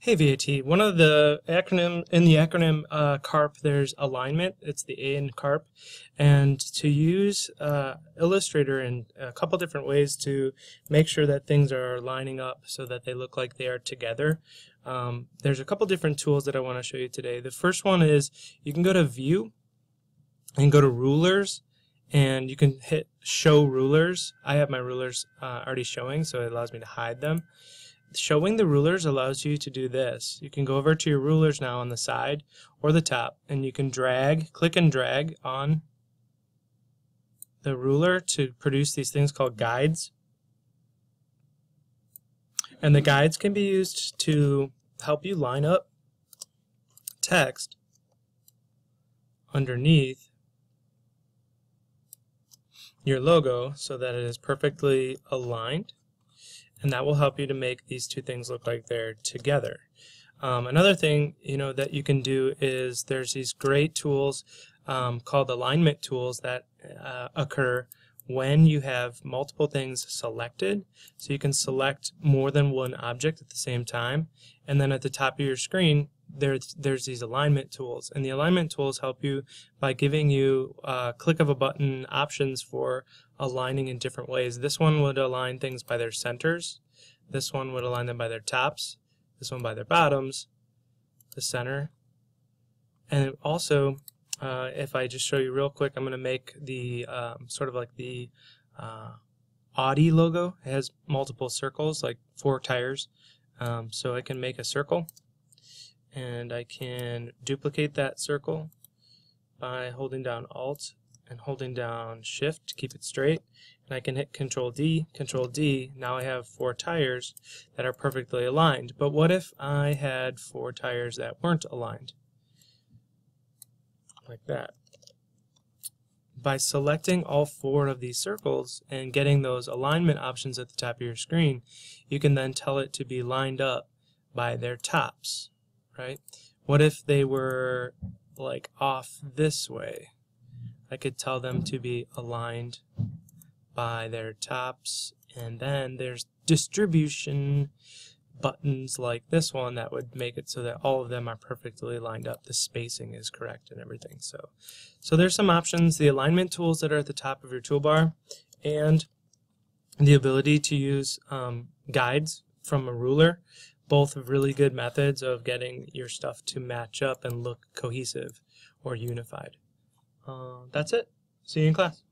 Hey VAT, one of the acronym in the acronym CARP, there's alignment. It's the A in CARP, and to use Illustrator in a couple different ways to make sure that things are lining up so that they look like they are together. There's a couple different tools that I want to show you today. The first one is you can go to View and go to Rulers, and you can hit Show Rulers. I have my rulers already showing, so it allows me to hide them. Showing the rulers allows you to do this. You can go over to your rulers now on the side or the top, and you can click and drag on the ruler to produce these things called guides. And the guides can be used to help you line up text underneath your logo so that it is perfectly aligned. And that will help you to make these two things look like they're together. Another thing that you can do is there's these great tools called alignment tools that occur when you have multiple things selected. So you can select more than one object at the same time, and then at the top of your screen there's these alignment tools, and the alignment tools help you by giving you click of a button options for aligning in different ways. This one would align things by their centers, this one would align them by their tops, this one by their bottoms, the center, and also if I just show you real quick, I'm going to make the sort of like the Audi logo. It has multiple circles, like 4 tires, so I can make a circle, and I can duplicate that circle by holding down Alt and holding down Shift to keep it straight, and I can hit Control D, Control D. Now I have 4 tires that are perfectly aligned. But what if I had 4 tires that weren't aligned? Like that. By selecting all 4 of these circles and getting those alignment options at the top of your screen, you can then tell it to be lined up by their tops, right? What if they were like off this way? I could tell them to be aligned by their tops, and then there's distribution buttons like this one that would make it so that all of them are perfectly lined up. The spacing is correct and everything. So there's some options, the alignment tools that are at the top of your toolbar, and the ability to use guides from a ruler. Both really good methods of getting your stuff to match up and look cohesive or unified. That's it. See you in class.